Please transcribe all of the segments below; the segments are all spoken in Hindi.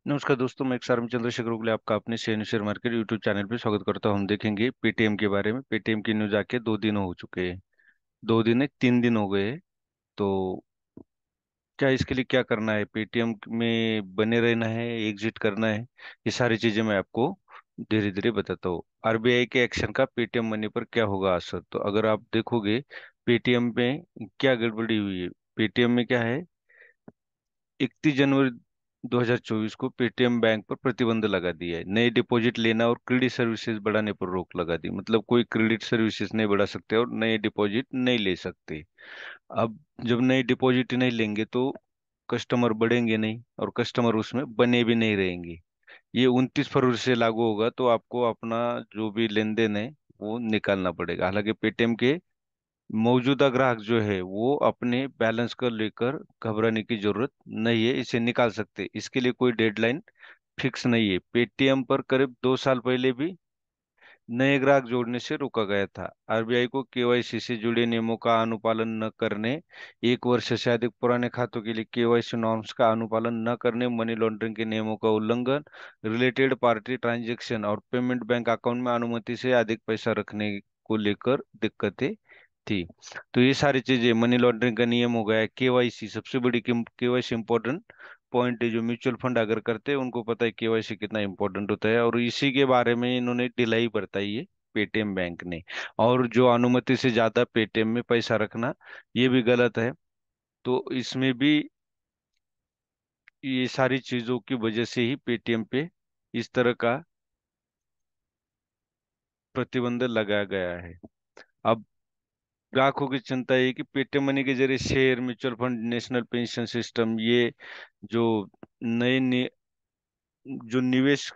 नमस्कार दोस्तों, मैं एक चंद्रशेखर उगले आपका अपने शेयर मार्केट यूट्यूब चैनल पे स्वागत करता हूं। हम देखेंगे पेटीएम के बारे में। पेटीएम की न्यूज आके 2 दिन हो चुके हैं। 2 दिन नहीं, 3 दिन हो गए हैं। तो क्या इसके लिए क्या करना है, पेटीएम में बने रहना है, एग्जिट करना है, ये सारी चीजें मैं आपको धीरे धीरे बताता हूँ। आरबीआई के एक्शन का पेटीएम मनी पर क्या होगा असर, तो अगर आप देखोगे पेटीएम में क्या गड़बड़ी हुई है। पेटीएम में क्या है, 31 जनवरी 2024 को पेटीएम बैंक पर प्रतिबंध लगा दिया है। नए डिपॉजिट लेना और क्रेडिट सर्विसेज बढ़ाने पर रोक लगा दी। मतलब कोई क्रेडिट सर्विसेज नहीं बढ़ा सकते और नए डिपॉजिट नहीं ले सकते। अब जब नए डिपॉजिट नहीं लेंगे तो कस्टमर बढ़ेंगे नहीं और कस्टमर उसमें बने भी नहीं रहेंगे। ये 29 फरवरी से लागू होगा, तो आपको अपना जो भी लेन देन है वो निकालना पड़ेगा। हालांकि पेटीएम के मौजूदा ग्राहक जो है वो अपने बैलेंस को लेकर घबराने की जरूरत नहीं है, इसे निकाल सकते। इसके लिए कोई डेडलाइन फिक्स नहीं है। पेटीएम पर करीब 2 साल पहले भी नए ग्राहक जोड़ने से रोका गया था। आरबीआई को केवाईसी से जुड़े नियमों का अनुपालन न करने, 1 वर्ष से अधिक पुराने खातों के लिए केवाईसी नॉर्म्स का अनुपालन न करने, मनी लॉन्ड्रिंग के नियमों का उल्लंघन, रिलेटेड पार्टी ट्रांजैक्शन और पेमेंट बैंक अकाउंट में अनुमति से अधिक पैसा रखने को लेकर दिक्कतें थी। तो ये सारी चीजें, मनी लॉन्ड्रिंग का नियम हो गया, केवाईसी सबसे बड़ी केवाईसी इंपॉर्टेंट पॉइंट है। जो म्यूचुअल फंड अगर करते हैं उनको पता है केवाईसी कितना इंपॉर्टेंट होता है, और इसी के बारे में इन्होंने ढिलाई बरताई है पेटीएम बैंक ने। और जो अनुमति से ज्यादा पेटीएम में पैसा रखना, ये भी गलत है। तो इसमें भी ये सारी चीजों की वजह से ही पेटीएम पे इस तरह का प्रतिबंध लगाया गया है। अब ग्राहकों की चिंता है कि पेटीएम मनी के जरिए share, mutual fund, national pension system, ये जो नए जो निवेश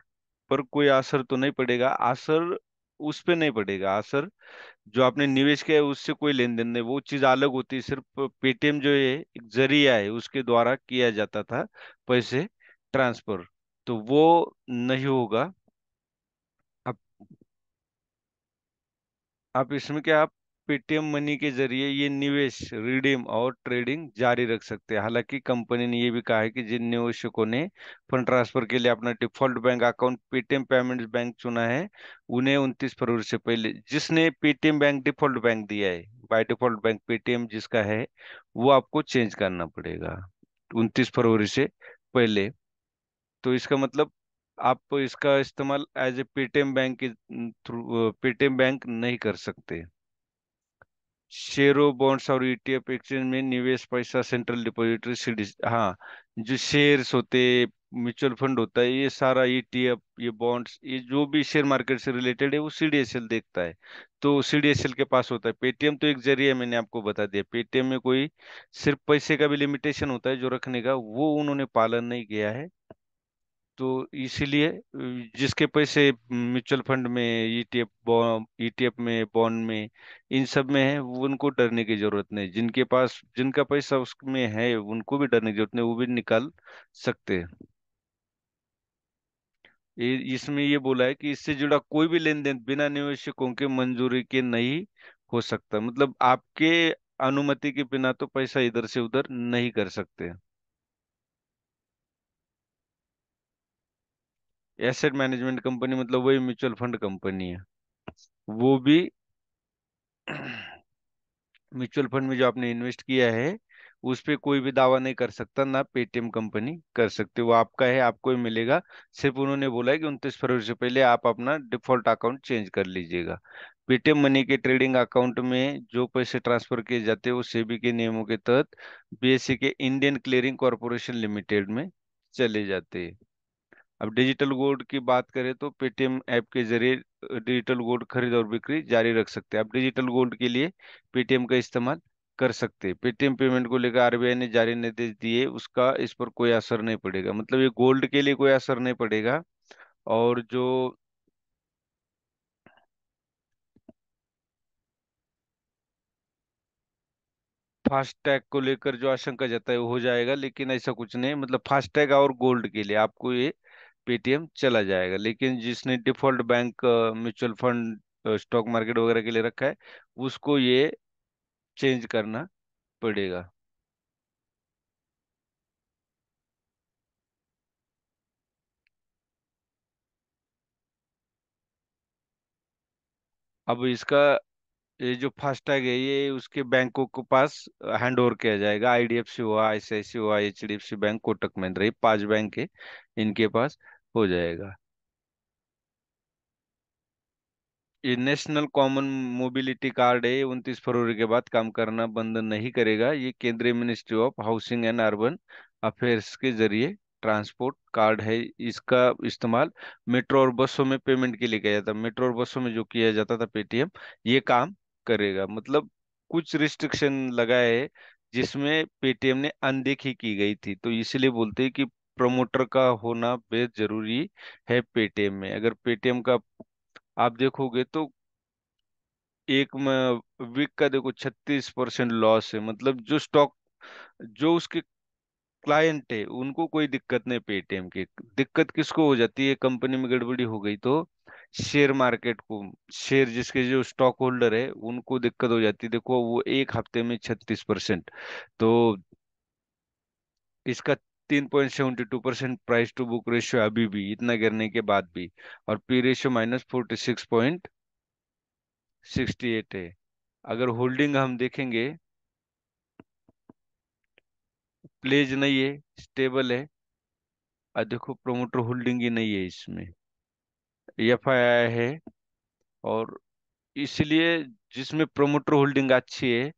पर कोई असर तो नहीं पड़ेगा। असर उस पे नहीं पड़ेगा। असर जो आपने निवेश किया है उससे कोई लेन देन नहीं, वो चीज अलग होती है। सिर्फ पेटीएम जो है एक जरिया है, उसके द्वारा किया जाता था पैसे ट्रांसफर, तो वो नहीं होगा। अब आप इसमें क्या, आप पेटीएम मनी के जरिए ये निवेश, रिडीम और ट्रेडिंग जारी रख सकते हैं। हालांकि कंपनी ने ये भी कहा है कि जिन निवेशकों ने फंड ट्रांसफर के लिए अपना default bank account Paytm payments bank चुना है, उन्हें 29 फरवरी से पहले, जिसने पेटीएम बैंक डिफॉल्ट बैंक दिया है, बाय डिफॉल्ट बैंक पेटीएम जिसका है, वो आपको चेंज करना पड़ेगा 29 फरवरी से पहले। तो इसका मतलब आप इसका इस्तेमाल एज ए पेटीएम बैंक के थ्रू पेटीएम बैंक नहीं कर सकते। शेयरों, बॉन्ड्स और ईटीएफ एक्सचेंज में निवेश, पैसा सेंट्रल डिपॉजिटरी सीडी, हाँ, जो शेयर्स होते, म्यूचुअल फंड होता है, ये सारा ईटीएफ, ये बॉन्ड्स, ये जो भी शेयर मार्केट से रिलेटेड है वो सीडीएसएल देखता है। तो सीडीएसएल के पास होता है। पेटीएम तो एक जरिया है, मैंने आपको बता दिया। पेटीएम में कोई सिर्फ पैसे का भी लिमिटेशन होता है जो रखने का, वो उन्होंने पालन नहीं किया है। तो इसीलिए जिसके पैसे म्यूचुअल फंड में, ईटीएफ में, बॉन्ड में, इन सब में है, वो उनको डरने की जरूरत नहीं। जिनके पास, जिनका पैसा उसमें है, उनको भी डरने की जरूरत नहीं, वो भी निकाल सकते हैं। इसमें ये बोला है कि इससे जुड़ा कोई भी लेन देन बिना निवेशकों के मंजूरी के नहीं हो सकता। मतलब आपके अनुमति के बिना तो पैसा इधर से उधर नहीं कर सकते। एसेट मैनेजमेंट कंपनी मतलब वही म्यूचुअल फंड कंपनी है। वो भी म्यूचुअल फंड में जो आपने इन्वेस्ट किया है उस पे कोई भी दावा नहीं कर सकता, ना पेटीएम कंपनी कर सकती। वो आपका है, आपको ही मिलेगा। सिर्फ उन्होंने बोला है कि 29 फरवरी से पहले आप अपना डिफॉल्ट अकाउंट चेंज कर लीजिएगा। पेटीएम मनी के ट्रेडिंग अकाउंट में जो पैसे ट्रांसफर किए जाते हैं वो सेबी के नियमों के तहत बीएसई के इंडियन क्लियरिंग कॉरपोरेशन लिमिटेड में चले जाते हैं। अब डिजिटल गोल्ड की बात करें तो पेटीएम ऐप के जरिए डिजिटल गोल्ड खरीद और बिक्री जारी रख सकते हैं। आप डिजिटल गोल्ड के लिए पेटीएम का इस्तेमाल कर सकते हैं। पेटीएम पेमेंट को लेकर आरबीआई ने जारी निर्देश दिए, उसका इस पर कोई असर नहीं पड़ेगा। मतलब ये गोल्ड के लिए कोई असर नहीं पड़ेगा। और जो फास्टैग को लेकर जो आशंका जताई वो हो जाएगा, लेकिन ऐसा कुछ नहीं। मतलब फास्टैग और गोल्ड के लिए आपको ये पेटीएम चला जाएगा, लेकिन जिसने default bank, mutual fund, stock market वगैरह के लिए रखा है, उसको ये चेंज करना पड़ेगा। अब इसका ये जो फास्टैग है ये उसके बैंकों के पास हैंड ओवर किया जाएगा। आईडीएफसी हुआ, आईसीआईसी हुआ, एचडीएफसी बैंक, कोटक महिंद्रा, ये 5 बैंक है, इनके पास हो जाएगा। ये नेशनल कॉमन मोबिलिटी कार्ड है, 29 फरवरी के बाद काम करना बंद नहीं करेगा। ये केंद्रीय ministry of housing and urban affairs के जरिए ट्रांसपोर्ट कार्ड है। इसका इस्तेमाल मेट्रो और बसों में पेमेंट के लिए किया जाता है। मेट्रो और बसों में जो किया जाता था पेटीएम, ये काम करेगा। मतलब कुछ रिस्ट्रिक्शन लगाए है जिसमें पेटीएम ने अनदेखी की गई थी, तो इसलिए बोलते हैं कि प्रमोटर का होना बेहद जरूरी है पेटीएम में। अगर पेटीएम का आप देखोगे तो एक वीक का देखो 36% लॉस है। मतलब जो स्टॉक, जो उसके क्लाइंट है उनको कोई दिक्कत नहीं। पेटीएम की दिक्कत किसको हो जाती है, कंपनी में गड़बड़ी हो गई तो शेयर मार्केट को, शेयर जिसके जो स्टॉक होल्डर है उनको दिक्कत हो जाती है। देखो वो एक हफ्ते में 36%, तो इसका 3.72% प्राइस टू बुक रेशियो अभी भी, इतना गिरने के बाद भी। और पी रेशियो -46.68 है। अगर होल्डिंग हम देखेंगे, प्लेज नहीं है, स्टेबल है। और देखो प्रोमोटर होल्डिंग ही नहीं है इसमें, एफआईआई है। और इसलिए जिसमें प्रोमोटर होल्डिंग अच्छी है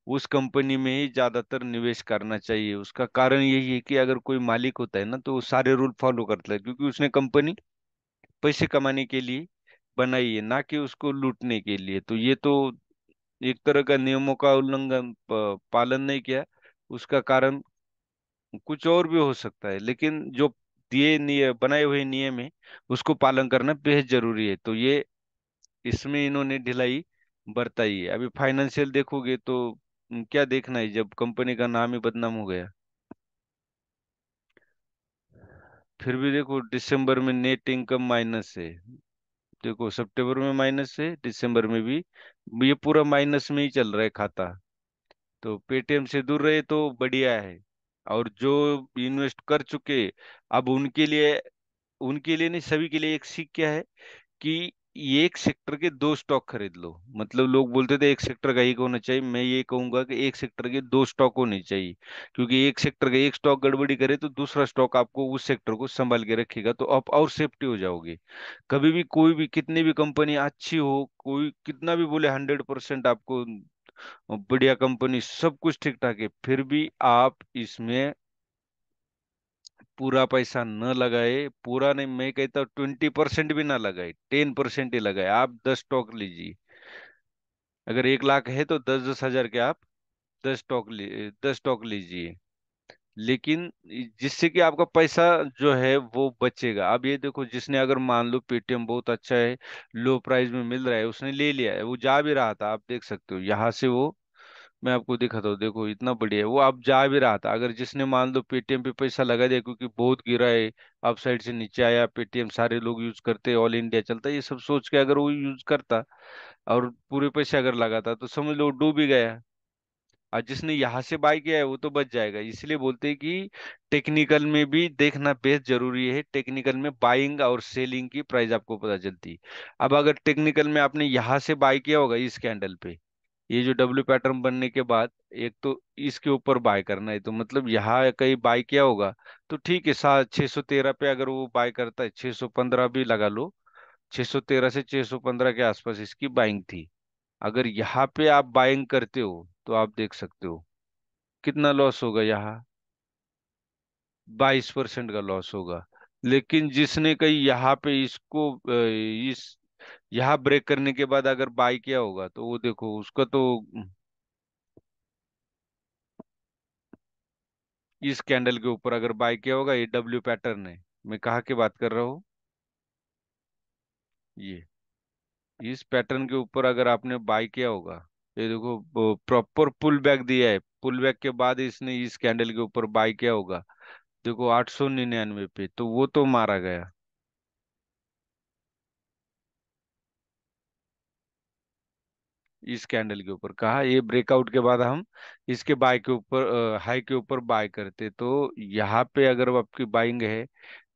उस कंपनी में ही ज्यादातर निवेश करना चाहिए। उसका कारण यही है कि अगर कोई मालिक होता है ना तो वो सारे रूल फॉलो करता है, क्योंकि उसने कंपनी पैसे कमाने के लिए बनाई है, ना कि उसको लूटने के लिए। तो ये तो एक तरह का नियमों का उल्लंघन, पालन नहीं किया। उसका कारण कुछ और भी हो सकता है, लेकिन जो दिए नियम, बनाए हुए नियम है, उसको पालन करना बेहद जरूरी है। तो ये इसमें इन्होंने ढिलाई बरताई है। अभी फाइनेंशियल देखोगे तो क्या देखना है जब कंपनी का नाम ही बदनाम हो गया। फिर भी देखो दिसंबर में नेट इनकम माइनस है। देखो सितंबर में माइनस है, दिसंबर में भी ये पूरा माइनस में ही चल रहा है खाता। तो पेटीएम से दूर रहे तो बढ़िया है। और जो इन्वेस्ट कर चुके, अब उनके लिए नहीं, सभी के लिए एक सीख क्या है कि ये एक सेक्टर के दो स्टॉक खरीद लो। मतलब लोग बोलते थे एक सेक्टर का एक होना चाहिए, मैं ये कहूंगा कि एक सेक्टर के दो स्टॉक होने चाहिए। क्योंकि एक सेक्टर का एक स्टॉक गड़बड़ी करे तो दूसरा स्टॉक आपको उस सेक्टर को संभाल के रखेगा, तो आप और सेफ्टी हो जाओगे। कभी भी कोई भी, कितनी भी कंपनी अच्छी हो, कोई कितना भी बोले 100% आपको बढ़िया कंपनी, सब कुछ ठीक ठाक है, फिर भी आप इसमें पूरा पैसा न लगाए। पूरा नहीं, मैं कहता हूँ 20% भी ना लगाए, 10% ही लगाए। आप 10 स्टॉक लीजिए। अगर 1 लाख है तो 10-10 हजार के आप 10 स्टॉक लीजिए। लेकिन जिससे कि आपका पैसा जो है वो बचेगा। अब ये देखो, जिसने अगर मान लो पेटीएम बहुत अच्छा है, लो प्राइस में मिल रहा है, उसने ले लिया है, वो जा भी रहा था, आप देख सकते हो यहाँ से वो, मैं आपको दिखाता हूँ, देखो इतना बढ़िया है वो, अब जा भी रहा था। अगर जिसने मान लो पेटीएम पे पैसा लगा दिया क्योंकि बहुत गिरा है, अप साइड से नीचे आया, पेटीएम सारे लोग यूज करते हैं, ऑल इंडिया चलता है, ये सब सोच के अगर वो यूज करता और पूरे पैसे अगर लगाता तो समझ लो वो डूब ही गया। और जिसने यहाँ से बाय किया है वो तो बच जाएगा। इसलिए बोलते हैं कि टेक्निकल में भी देखना बेहद जरूरी है। टेक्निकल में बाइंग और सेलिंग की प्राइस आपको पता चलती है। अब अगर टेक्निकल में आपने यहाँ से बाय किया होगा इस कैंडल पे, ये जो डब्ल्यू पैटर्न बनने के बाद, एक तो इसके ऊपर बाय करना है, तो मतलब यहाँ कहीं बाय किया होगा तो ठीक है। 613 पे अगर वो बाय करता है, 615 भी लगा लो, 613 से 615 के आसपास इसकी बाइंग थी। अगर यहाँ पे आप बाइंग करते हो तो आप देख सकते हो कितना लॉस होगा यहाँ, 22% का लॉस होगा। लेकिन जिसने कहीं यहाँ पे इसको इस यहाँ ब्रेक करने के बाद अगर बाय किया होगा तो वो देखो उसका तो, इस कैंडल के ऊपर अगर बाय किया होगा, ये डब्ल्यू पैटर्न है, मैं कहाँ की बात कर रहा हूँ, ये इस पैटर्न के ऊपर अगर आपने बाय किया होगा, ये देखो प्रॉपर पुल बैक दिया है, पुल बैक के बाद इसने इस कैंडल के ऊपर बाय किया होगा, देखो 899 पे, तो वो तो मारा गया इस कैंडल के ऊपर। कहा ये ब्रेकआउट के बाद हम इसके बाय के ऊपर, हाई के ऊपर बाय करते, तो यहाँ पे अगर आपकी बाइंग है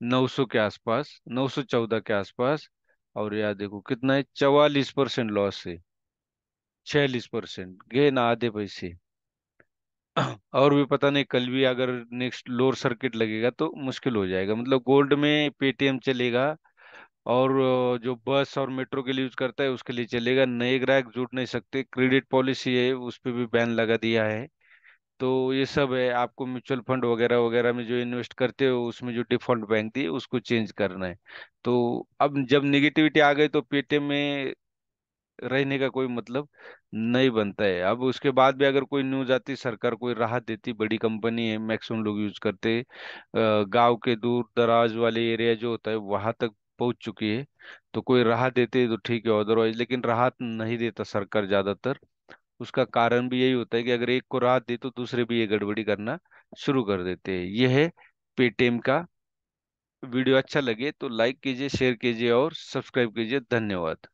900 के आसपास, 914 के आसपास, और यार देखो कितना है, 44% लॉस है। 46% गए ना आधे पैसे। और भी पता नहीं, कल भी अगर नेक्स्ट लोअर सर्किट लगेगा तो मुश्किल हो जाएगा। मतलब गोल्ड में पेटीएम चलेगा, और जो बस और मेट्रो के लिए यूज करता है उसके लिए चलेगा। नए ग्राहक जुड़ नहीं सकते, क्रेडिट पॉलिसी है उस पे भी बैन लगा दिया है। तो ये सब है, आपको म्यूचुअल फंड वगैरह वगैरह में जो इन्वेस्ट करते हो उसमें जो डिफॉल्ट बैंक दी है उसको चेंज करना है। तो अब जब निगेटिविटी आ गई तो पेटीएम में रहने का कोई मतलब नहीं बनता है। अब उसके बाद भी अगर कोई न्यूज आती, सरकार कोई राहत देती, बड़ी कंपनी है, मैक्सिमम लोग यूज करते, गांव के दूर दराज वाले एरिया जो होता है वहां तक पहुंच चुकी है, तो कोई राहत देते तो ठीक है। अदरवाइज लेकिन राहत नहीं देता सरकार ज्यादातर। उसका कारण भी यही होता है कि अगर एक को राहत दे तो दूसरे भी ये गड़बड़ी करना शुरू कर देते हैं। यह है पेटीएम का। वीडियो अच्छा लगे तो लाइक कीजिए, शेयर कीजिए और सब्सक्राइब कीजिए। धन्यवाद।